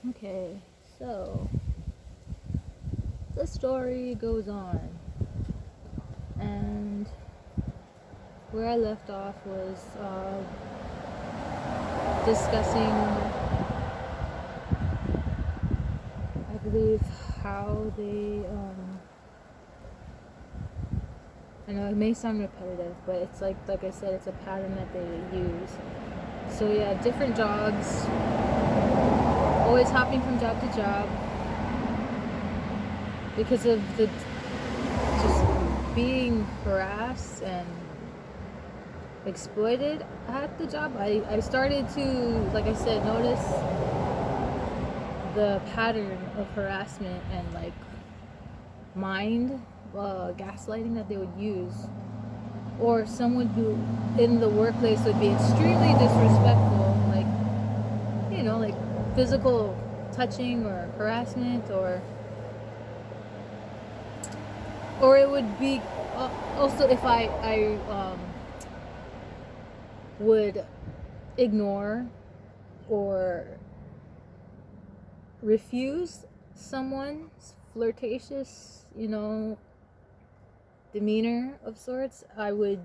Okay, so the story goes on, and where I left off was discussing, I believe, how they. I know it may sound repetitive, but it's like I said, it's a pattern that they use. So yeah, different jobs, always hopping from job to job because of the just being harassed and exploited at the job. I started to, like I said, notice the pattern of harassment and like mind gaslighting that they would use, or someone who in the workplace would be extremely disrespectful, like physical touching or harassment, or it would be also if I would ignore or refuse someone's flirtatious, demeanor of sorts, I would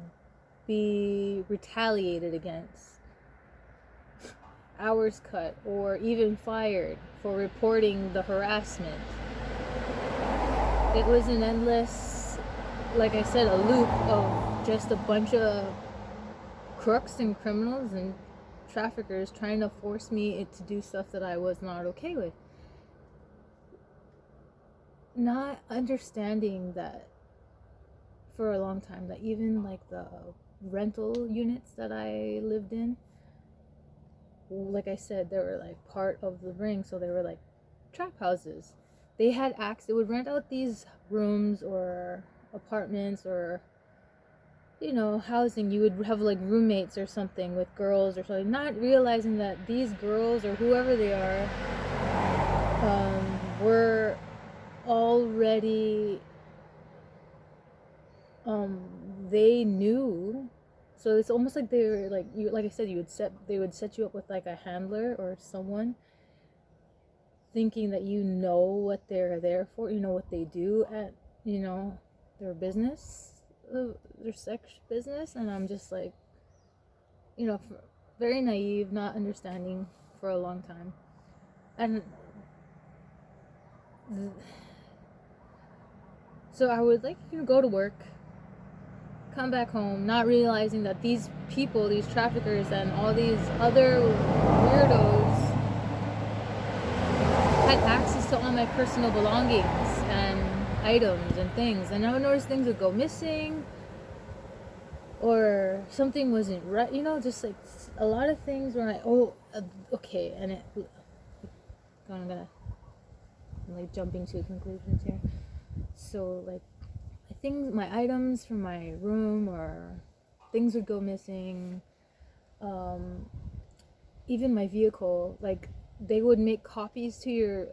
be retaliated against, hours cut, or even fired for reporting the harassment. It was an endless, like I said, a loop of just a bunch of crooks and criminals and traffickers trying to force me to do stuff that I was not okay with. Not understanding that for a long time, that even like the rental units that I lived in, like I said, they were like part of the ring, so they were like trap houses. They had acts. They would rent out these rooms or apartments or housing. You would have like roommates or something with girls or something, not realizing that these girls or whoever they are were already um they knew. So it's almost like they were like you, like I said, they would set you up with like a handler or someone, thinking that what they're there for, what they do at their business, their sex business. And I'm just like, very naive, not understanding for a long time. And so I would like go to work, come back home, not realizing that these people, these traffickers, and all these other weirdos had access to all my personal belongings and items and things. And I would notice things would go missing, or something wasn't right. Just like a lot of things were like, okay, and I'm like jumping to conclusions here. So like my items from my room or things would go missing. Even my vehicle, like they would make copies for your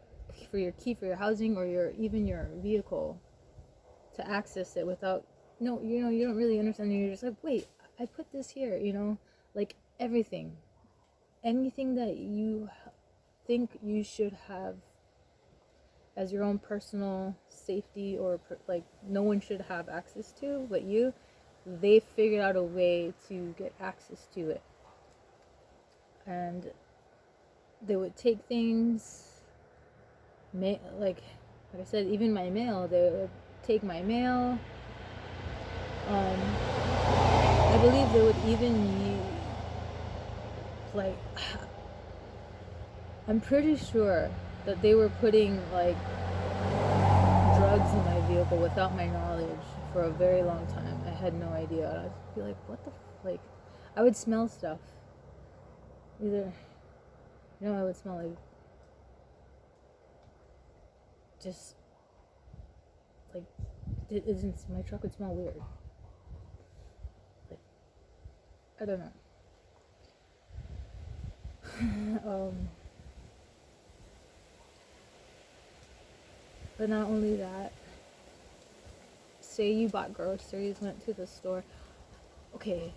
key for your housing or your vehicle to access it without, no, you don't really understand. You're just like, wait, I put this here, like everything, anything that you think you should have as your own personal safety, or like no one should have access to but you, they figured out a way to get access to it. And they would take things, like I said, even my mail. They would take my mail. I believe they would even use, like, I'm pretty sure that they were putting like drugs in my vehicle without my knowledge for a very long time. I had no idea. I'd be like, what the like, I would smell stuff. Either, I would smell like just like it isn't, my truck would smell weird. Like, I don't know. But not only that, say you bought groceries, went to the store. Okay,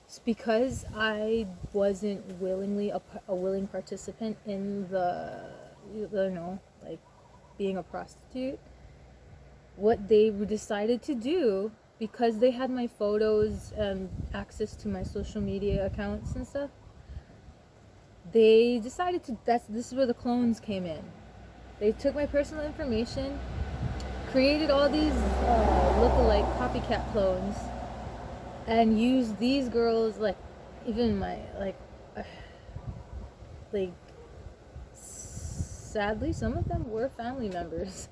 it's because I wasn't willingly a willing participant in the like being a prostitute, what they decided to do, because they had my photos and access to my social media accounts and stuff, they decided to, this is where the clones came in. They took my personal information, created all these look-alike copycat clones, and used these girls, like, even my, like, sadly, some of them were family members.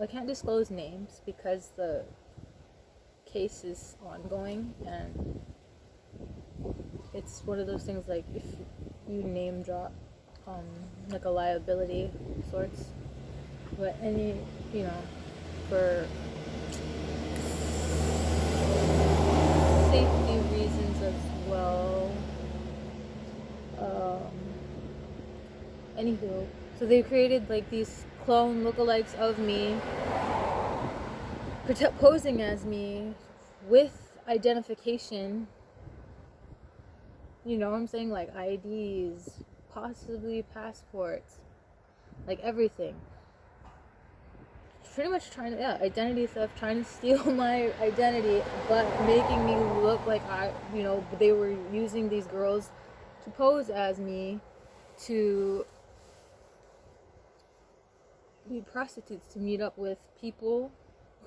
I can't disclose names because the case is ongoing, and it's one of those things, like, if you name drop, like a liability sorts. But any, for safety reasons as well. Anywho, so they created like these clone lookalikes of me, posing as me with identification. You know what I'm saying? Like IDs, possibly passports, like everything. Pretty much trying to, identity theft, trying to steal my identity, but making me look like they were using these girls to pose as me to be prostitutes, to meet up with people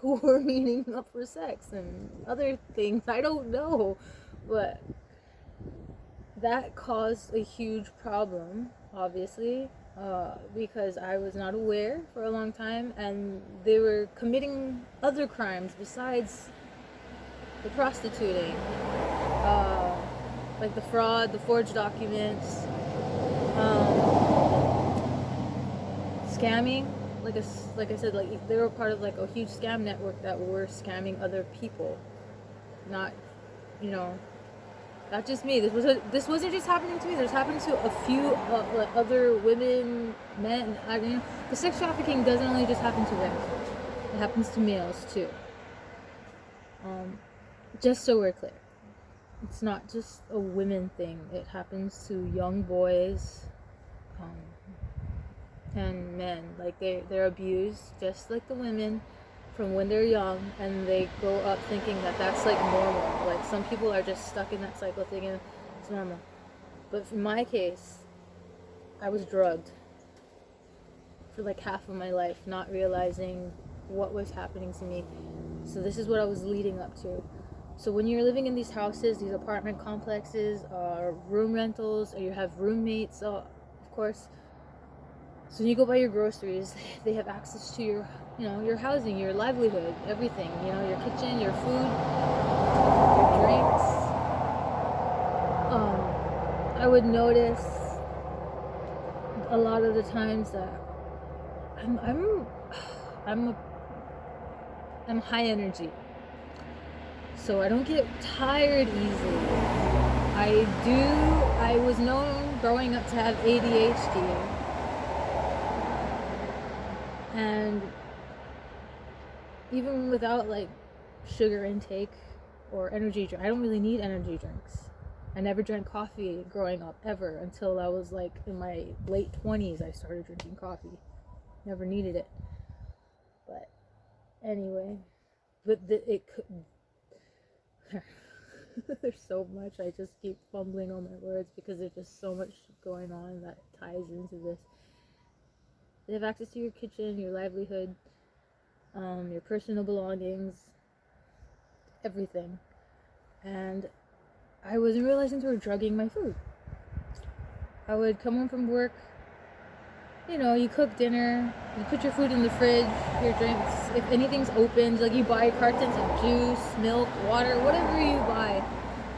who were meeting up for sex and other things. I don't know, but that caused a huge problem, obviously, because I was not aware for a long time, and they were committing other crimes besides the prostituting, like the fraud, the forged documents, scamming. Like I said, like they were part of like a huge scam network that were scamming other people, not, not just me. This wasn't just happening to me. This happened to a few other women, men. I mean, the sex trafficking doesn't only just happen to women. It happens to males too. Just so we're clear, it's not just a women thing. It happens to young boys, and men. Like they're abused just like the women from when they're young, and they grow up thinking that that's like normal. Like some people are just stuck in that cycle thinking it's normal. But in my case, I was drugged for like half of my life, not realizing what was happening to me. So this is what I was leading up to. So when you're living in these houses, these apartment complexes, room rentals, or you have roommates, of course. So when you go buy your groceries, they have access to your housing, your livelihood, everything. Your kitchen, your food, your drinks. I would notice a lot of the times that I'm high energy, so I don't get tired easily. I was known growing up to have ADHD. And even without like sugar intake or energy drink, I don't really need energy drinks. I never drank coffee growing up ever until I was like in my late 20s. I started drinking coffee. Never needed it. But anyway, it could. There's so much. I just keep fumbling on my words because there's just so much going on that ties into this. They have access to your kitchen, your livelihood, your personal belongings, everything. And I wasn't realizing they were drugging my food. I would come home from work, you cook dinner, you put your food in the fridge, your drinks, if anything's opened, like you buy cartons of juice, milk, water, whatever you buy,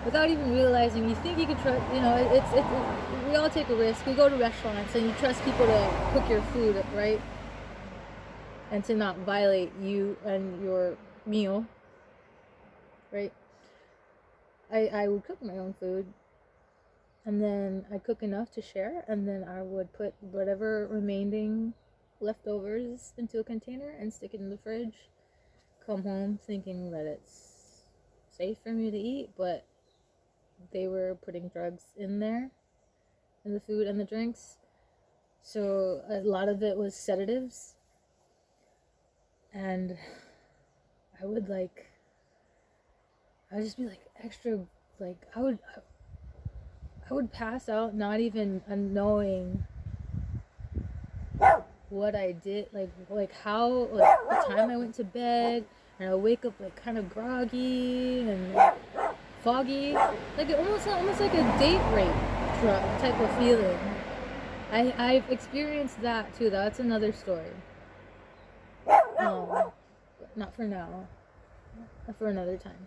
without even realizing. You think you could trust, we all take a risk. We go to restaurants and you trust people to cook your food, right? And to not violate you and your meal, right? I would cook my own food, and then I cook enough to share, and then I would put whatever remaining leftovers into a container and stick it in the fridge. Come home thinking that it's safe for me to eat, but they were putting drugs in there, in the food and the drinks. So a lot of it was sedatives, and I would like, I would just be like extra, like I would pass out not even knowing what I did, like how, like the time I went to bed, and I wake up like kind of groggy and foggy, like it almost like a date rape type of feeling. I've experienced that too. That's another story. But not for now. For another time.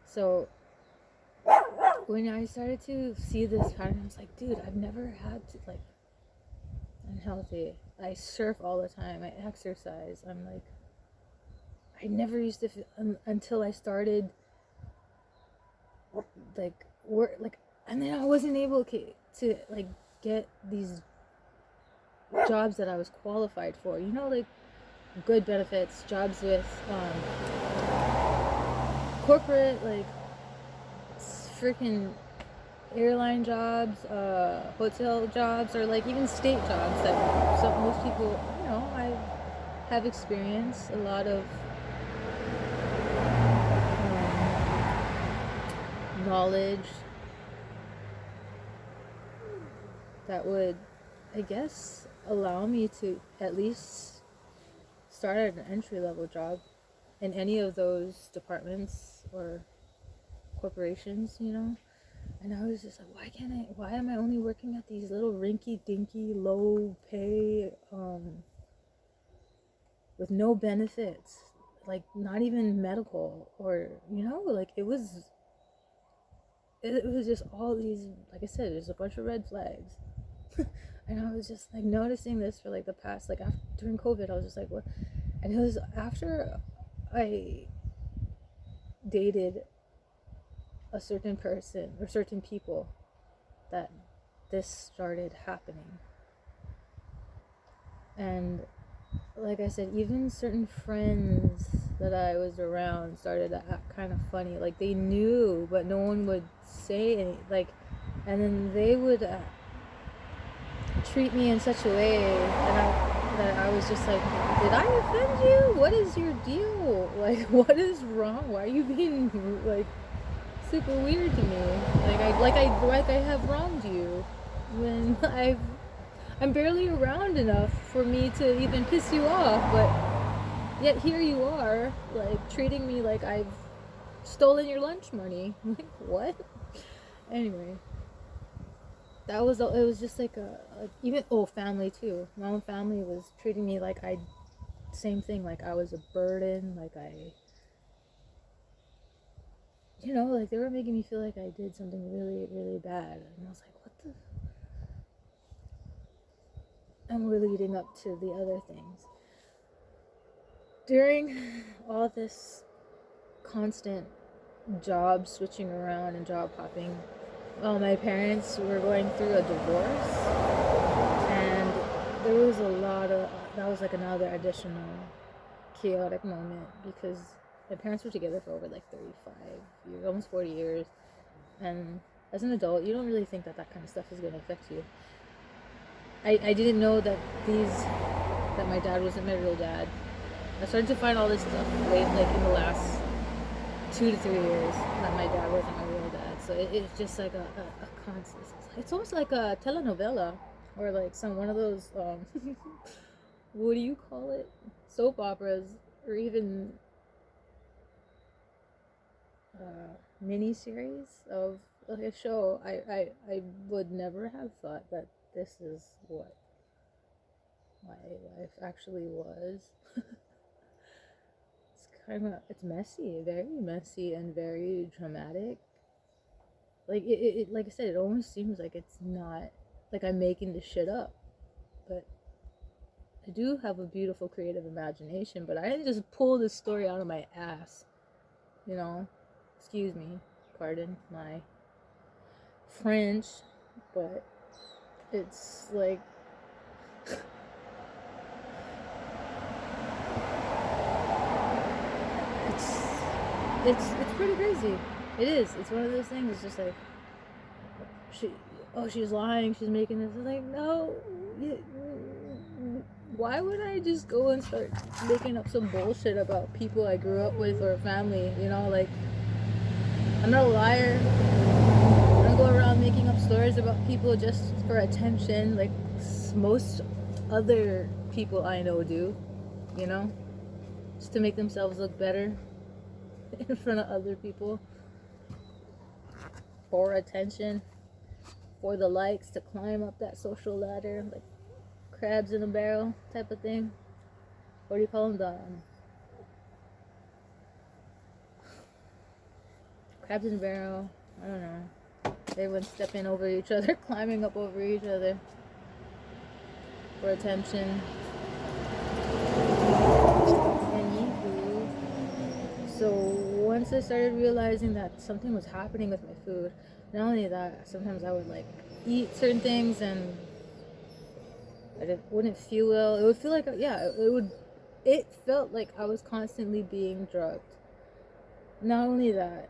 So when I started to see this pattern, I was like, dude, I've never had to, like, I'm healthy. I surf all the time. I exercise. I'm like, I never used to feel, until I started, like, work, like, and then I wasn't able to like get these jobs that I was qualified for. You know, like good benefits, jobs with corporate, like freaking airline jobs, hotel jobs, or like even state jobs that most people, you know, I have experienced a lot of knowledge that would, I guess, allow me to at least start at an entry-level job in any of those departments or corporations, you know. And I was just like, why am I only working at these little rinky-dinky low pay with no benefits, like not even medical, or, you know, like it was just all these, like I said, there's a bunch of red flags. And I was just like noticing this for like the past, like after, during COVID, I was just like, what? And it was after I dated a certain person or certain people that this started happening. And like I said, even certain friends that I was around started to act kind of funny. Like they knew, but no one would say any, like, and then they would treat me in such a way, that I was just like, did I offend you? What is your deal? Like, what is wrong? Why are you being like super weird to me? Like I have wronged you when I'm barely around enough for me to even piss you off, but yet here you are, like treating me like I've stolen your lunch money. Like, what? Anyway, it was just like even family too. My own family was treating me like same thing, like I was a burden, like you know, like they were making me feel like I did something really, really bad. And I was like, what the? And we're leading up to the other things. During all this constant job switching around and job hopping, well, my parents were going through a divorce, and there was that was like another additional chaotic moment, because my parents were together for over like 35 years, almost 40 years, and as an adult, you don't really think that kind of stuff is going to affect you. I didn't know that my dad wasn't my real dad. I started to find all this stuff late, like in the last 2 to 3 years, that my dad wasn't my real dad. So it's just like a constant. It's almost like a telenovela, or like one of those what do you call it? Soap operas, or even mini series of like a show. I would never have thought that this is what my life actually was. It's messy, very messy, and very dramatic. Like it like I said, it almost seems like it's not, like I'm making this shit up, but I do have a beautiful creative imagination. But I didn't just pull this story out of my ass, you know. Excuse me, pardon my French, but it's like it's pretty crazy. It is. It's one of those things. It's just like she's lying. She's making this. It's like, no, why would I just go and start making up some bullshit about people I grew up with or family? You know, like, I'm not a liar. I don't go around making up stories about people just for attention, like most other people I know do, you know, just to make themselves look better in front of other people, for attention, for the likes, to climb up that social ladder, like crabs in a barrel type of thing. What do you call them? The crabs in a barrel. I don't know. Everyone stepping over each other, climbing up over each other for attention. Anywho, so once I started realizing that something was happening with my food, not only that, sometimes I would like eat certain things and wouldn't feel well. It would feel like, it felt like I was constantly being drugged. Not only that,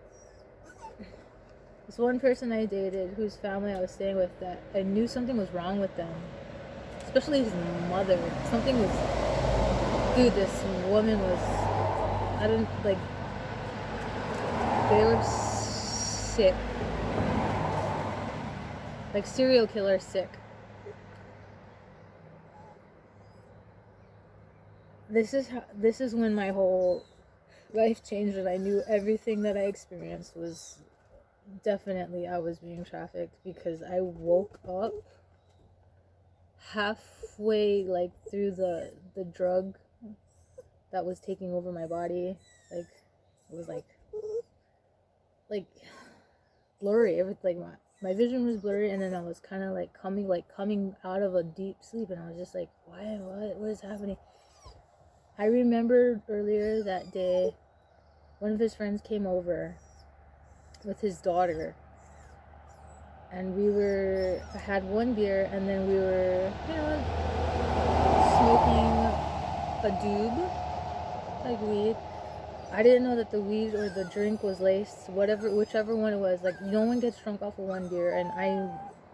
this one person I dated, whose family I was staying with, that I knew something was wrong with them, especially his mother. Something was, dude, this woman was, I don't, like, they were sick. Like serial killer sick. This is when my whole life changed, and I knew everything that I experienced was definitely I was being trafficked, because I woke up halfway like through the drug that was taking over my body. Like it was like blurry. It was like my vision was blurry, and then I was kind of like coming out of a deep sleep, and I was just like, what is happening? I remember earlier that day, one of his friends came over with his daughter, and I had one beer, and then we were, smoking a doob, like weed. I didn't know that the weed or the drink was laced, whichever one it was. Like, no one gets drunk off of one beer, and I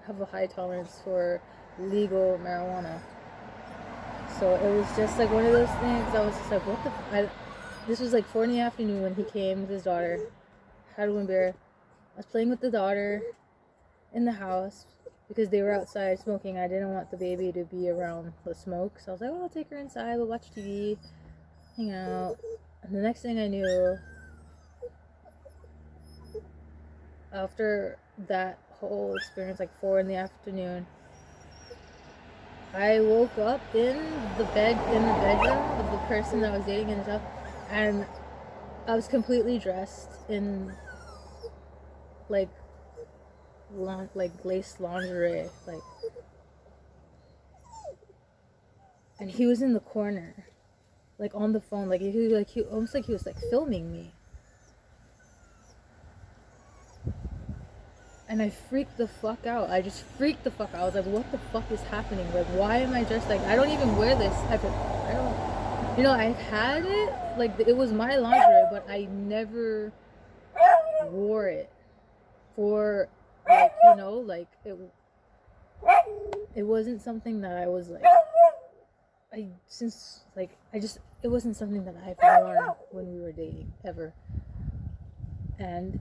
have a high tolerance for legal marijuana. So it was just like one of those things. I was just like, what the this was like 4 in the afternoon when he came with his daughter, had one beer. I was playing with the daughter in the house because they were outside smoking. I didn't want the baby to be around the smoke, so I was like, I'll take her inside, we'll watch TV, hang out. And the next thing I knew, after that whole experience, like 4 in the afternoon, I woke up in the bedroom of the person that I was dating in the house, and I was completely dressed in like lace lingerie, and he was in the corner, like on the phone, he almost like he was like filming me. And I freaked the fuck out. I just freaked the fuck out. I was like, what the fuck is happening? Like, why am I dressed like, I don't even wear this type of, I've had it, like, it was my lingerie, but I never wore it for, like, it wasn't something that I was, like, it wasn't something that I've worn when we were dating, ever. And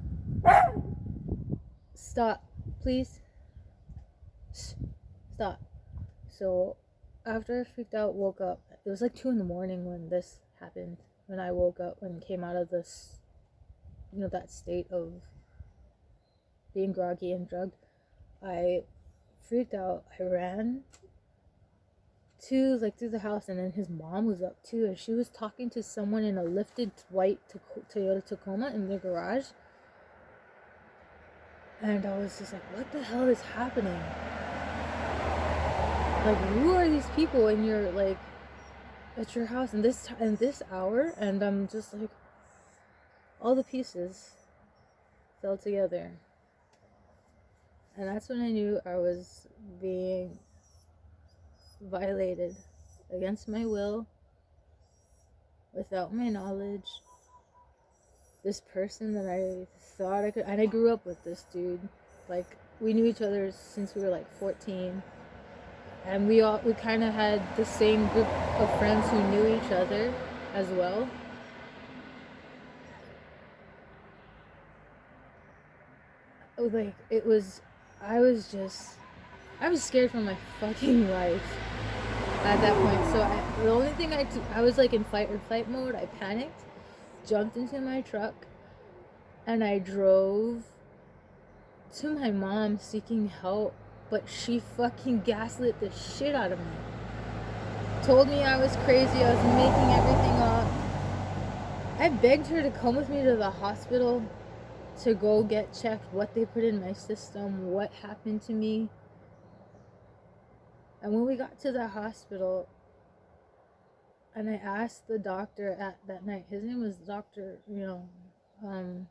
stop, please. Stop. So after I freaked out, woke up, it was like 2 in the morning when this happened, when I woke up and came out of this, that state of being groggy and drugged. I freaked out. I ran through the house, and then his mom was up too, and she was talking to someone in a lifted white Toyota Tacoma in their garage. And I was just like, what the hell is happening? Like, who are these people in your, like, at your house in this hour? And I'm just like, all the pieces fell together. And that's when I knew I was being violated against my will, without my knowledge. This person that I thought I could, and I grew up with this dude. Like, we knew each other since we were like 14. and we kind of had the same group of friends who knew each other as well. Like it was, I was just, I was scared for my fucking life at that point. So the only thing I was like in fight or flight mode. I panicked, jumped into my truck, and I drove to my mom seeking help. But she fucking gaslit the shit out of me. Told me I was crazy, I was making everything up. I begged her to come with me to the hospital to go get checked, what they put in my system, what happened to me. And when we got to the hospital, and I asked the doctor at that night, his name was Dr. I'm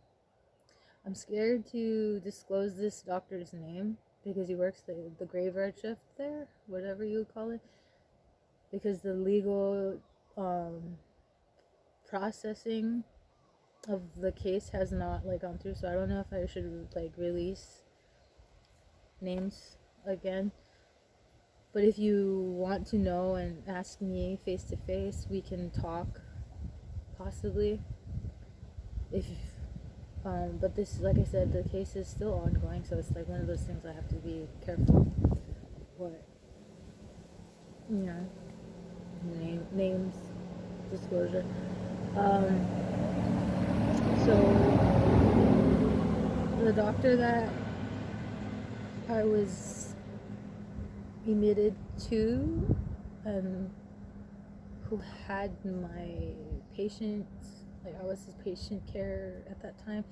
scared to disclose this doctor's name because he works the graveyard shift there, whatever you would call it, because the legal processing of the case has not like gone through. So I don't know if I should like release names again. But if you want to know and ask me face to face, we can talk, possibly. If but this, like I said, the case is still ongoing, so it's like one of those things I have to be careful. What, names, disclosure. So the doctor that I was admitted to, who had my patients, like I was his patient care at that time,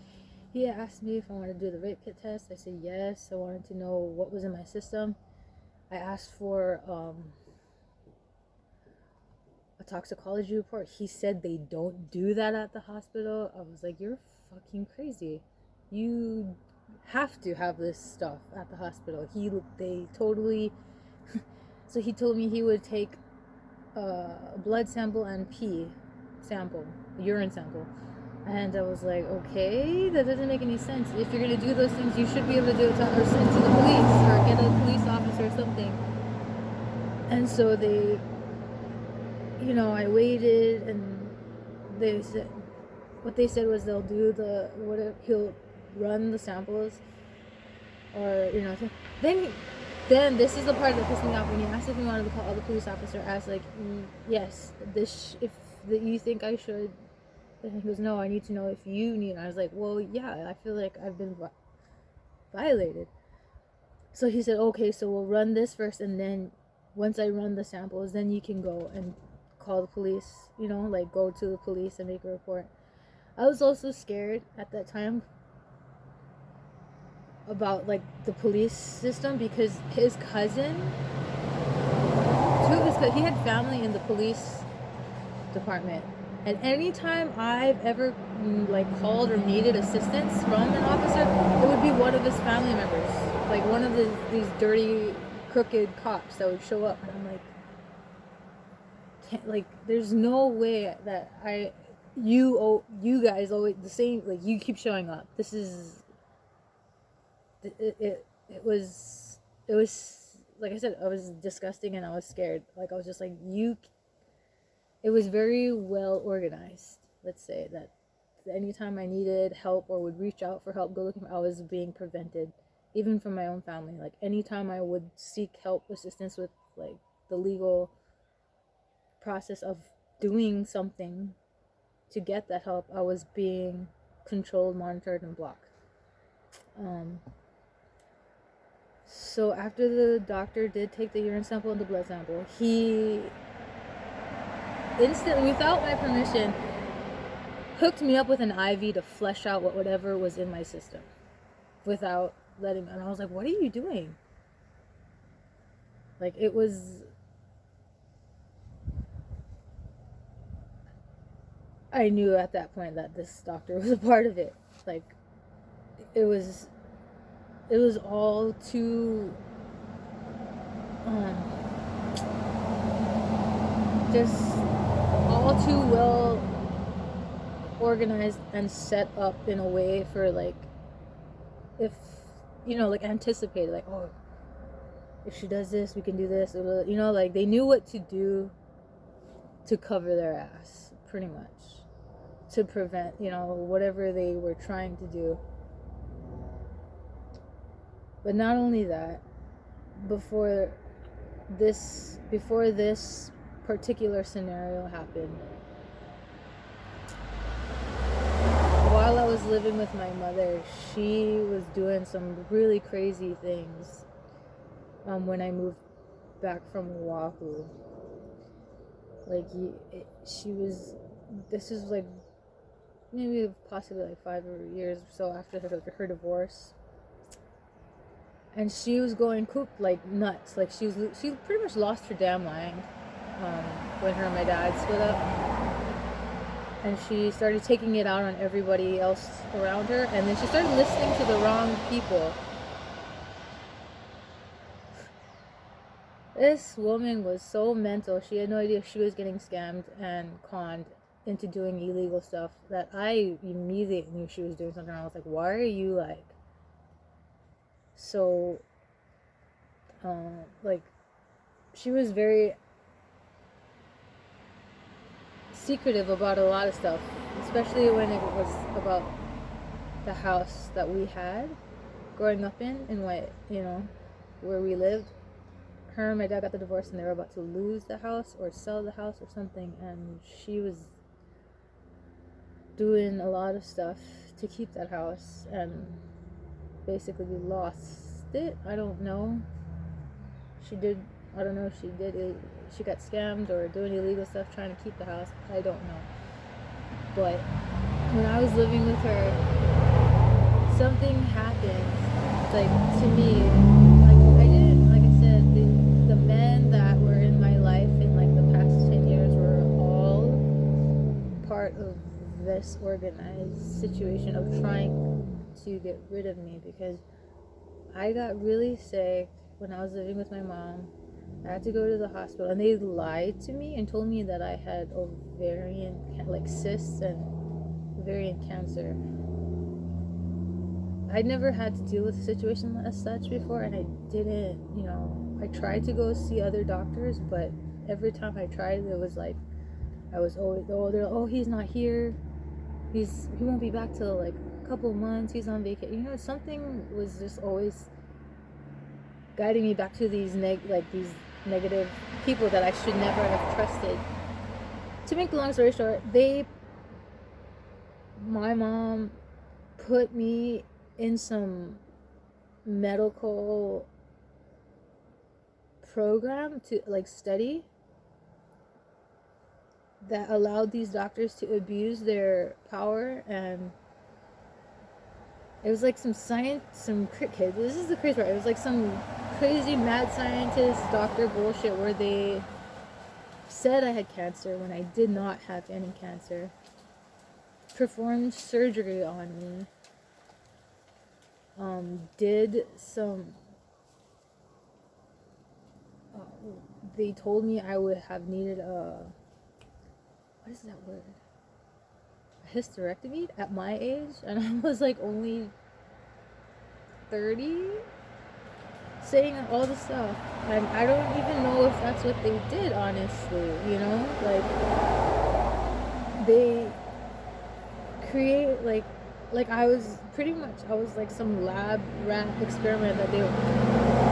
he asked me if I wanted to do the rape kit test. I said yes. I wanted to know what was in my system. I asked for a toxicology report. He said they don't do that at the hospital. I was like, you're fucking crazy. You have to have this stuff at the hospital. They totally so he told me he would take a blood sample and pee sample, urine sample. And I was like, okay, that doesn't make any sense. If you're gonna do those things, you should be able to do it or send to the police or get a police officer or something. And so they, I waited, and they said, what they said was they'll do he'll run the samples, or then this is the part that pissed me off when he asked if we wanted to call the police officer. I was like, yes, you think I should. And he goes, no, I need to know if you need. I was like, well, yeah, I feel like I've been violated. So he said, okay, so we'll run this first, and then once I run the samples, then you can go and call the police, go to the police and make a report. I was also scared at that time about like the police system, because his cousin, he had family in the police department. And anytime I've ever called or needed assistance from an officer, it would be one of his family members, like one of these dirty, crooked cops that would show up. And I'm like, there's no way that you guys always the same. Like, you keep showing up. This is it was like I said, I was disgusting and I was scared. Like, I was just like, it was very well organized, let's say, that anytime I needed help or would reach out for help, go looking, I was being prevented, even from my own family. Like, anytime I would seek help, assistance with like the legal process of doing something to get that help, I was being controlled, monitored, and blocked. So after the doctor did take the urine sample and the blood sample, he instantly, without my permission, hooked me up with an IV to flush out whatever was in my system, without letting. And I was like, what are you doing? Like, it was, I knew at that point that this doctor was a part of it. Like, it was all too just all too well organized and set up in a way for, like, if anticipated, like, oh, if she does this, we can do this. You know, like they knew what to do to cover their ass, pretty much, to prevent, you know, whatever they were trying to do. But not only that, before this particular scenario happened, while I was living with my mother, she was doing some really crazy things when I moved back from Oahu. Like, this is like maybe possibly like 5 years or so after her divorce. And she was going coop like nuts. Like she pretty much lost her damn mind when her and my dad split up. And she started taking it out on everybody else around her. And then she started listening to the wrong people. This woman was so mental. She had no idea she was getting scammed and conned into doing illegal stuff, that I immediately knew she was doing something wrong. I was like, why are you like so like, she was very secretive about a lot of stuff, especially when it was about the house that we had growing up in what, you know, where we lived. Her and my dad got the divorce and they were about to lose the house or sell the house or something, and she was doing a lot of stuff to keep that house and basically lost it. I don't know. She did, I don't know if she did it, she got scammed or doing illegal stuff trying to keep the house. I don't know. But when I was living with her, something happened, like, to me. Like, I didn't, like I said, the men that were in my life in like the past 10 years were all part of this organized situation of trying to get rid of me, because I got really sick when I was living with my mom. I had to go to the hospital, and they lied to me and told me that I had ovarian, like cysts and ovarian cancer. I'd never had to deal with a situation as such before, and I didn't, you know, I tried to go see other doctors, but every time I tried, it was like, I was always, they're like, oh, he's not here, he won't be back till like a couple months, he's on vacation. You know, something was just always guiding me back to these these negative people that I should never have trusted. To make the long story short, my mom put me in some medical program to like study that allowed these doctors to abuse their power. And it was like some science, this is the crazy part, it was like some crazy mad scientist doctor bullshit where they said I had cancer when I did not have any cancer, performed surgery on me, did some, they told me I would have needed what is that word? A hysterectomy at my age, and I was like only 30, saying all this stuff, and I don't even know if that's what they did, honestly, you know, like, they create, like I was like some lab rat experiment that they were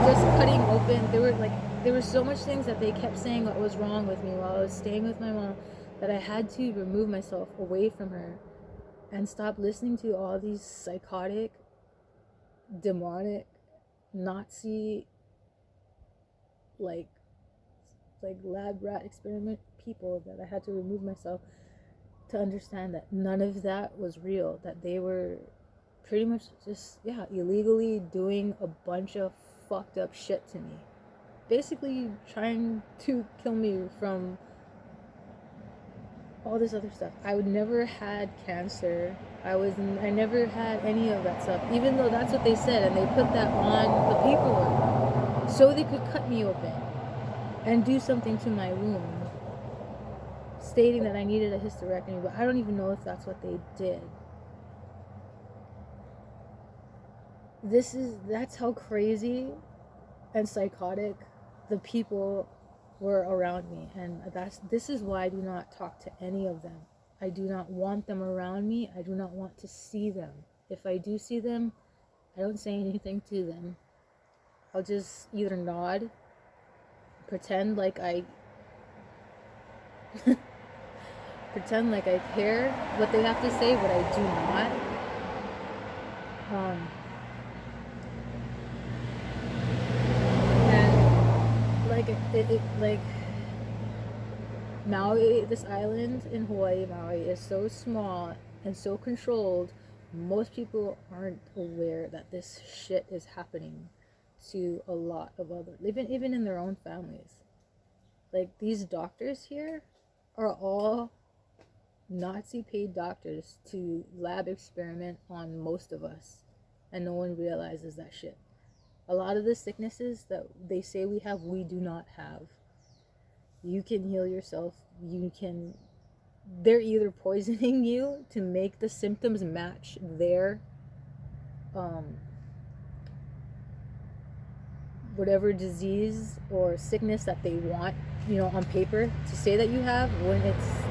just cutting open. There were so much things that they kept saying what was wrong with me while I was staying with my mom, that I had to remove myself away from her and stop listening to all these psychotic, demonic, Nazi, like lab rat experiment people, that I had to remove myself to understand that none of that was real, that they were pretty much just, illegally doing a bunch of fucked up shit to me, basically trying to kill me from all this other stuff. I would never had cancer. I never had any of that stuff, even though that's what they said, and they put that on the paperwork so they could cut me open and do something to my wound, stating that I needed a hysterectomy, but I don't even know if that's what they did. That's how crazy and psychotic the people were around me. And this is why I do not talk to any of them. I do not want them around me. I do not want to see them. If I do see them, I don't say anything to them. I'll just either nod, pretend like I care what they have to say, but I do not. And like Maui, this island in Hawaii, Maui, is so small and so controlled. Most people aren't aware that this shit is happening to a lot of other, even in their own families. Like, these doctors here are all Nazi paid doctors to lab experiment on most of us, and no one realizes that shit. A lot of the sicknesses that they say we have, we do not have. You can heal yourself. They're either poisoning you to make the symptoms match their whatever disease or sickness that they want, on paper to say that you have, when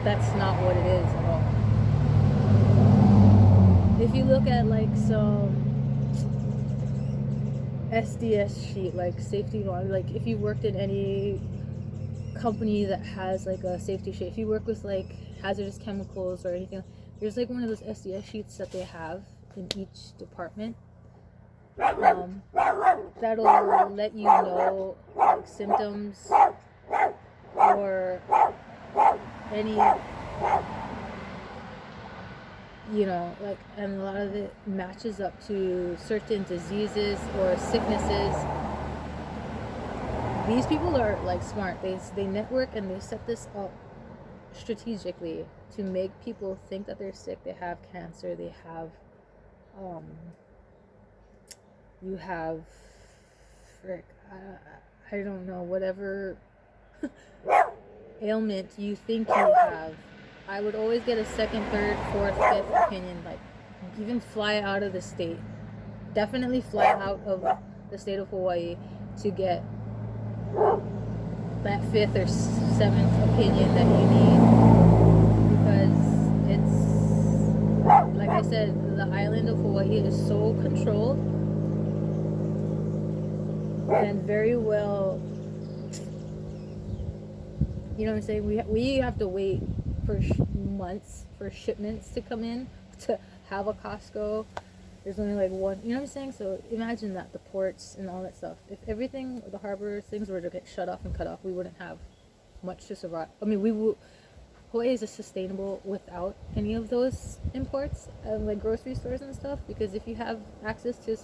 that's not what it is at all. If you look at like some SDS sheet, like safety law, like if you worked in any company that has like a safety sheet, if you work with like hazardous chemicals or anything, there's like one of those SDS sheets that they have in each department, that'll let you know like symptoms or any, like, and a lot of it matches up to certain diseases or sicknesses. These people are like smart. They network and they set this up strategically to make people think that they're sick. They have cancer. They have, you have, I don't know, whatever ailment you think you have. I would always get a second, third, fourth, fifth opinion. Like, even fly out of the state. Definitely fly out of the state of Hawaii to get that fifth or seventh opinion that you need, because it's, like I said, the island of Hawaii is so controlled and very well, you know what I'm saying, we have to wait for months for shipments to come in to have a Costco. There's only like one, you know what I'm saying? So imagine that, the ports and all that stuff. If everything, the harbor things were to get shut off and cut off, we wouldn't have much to survive. I mean, Hawaii is sustainable without any of those imports, like grocery stores and stuff, because if you have access to some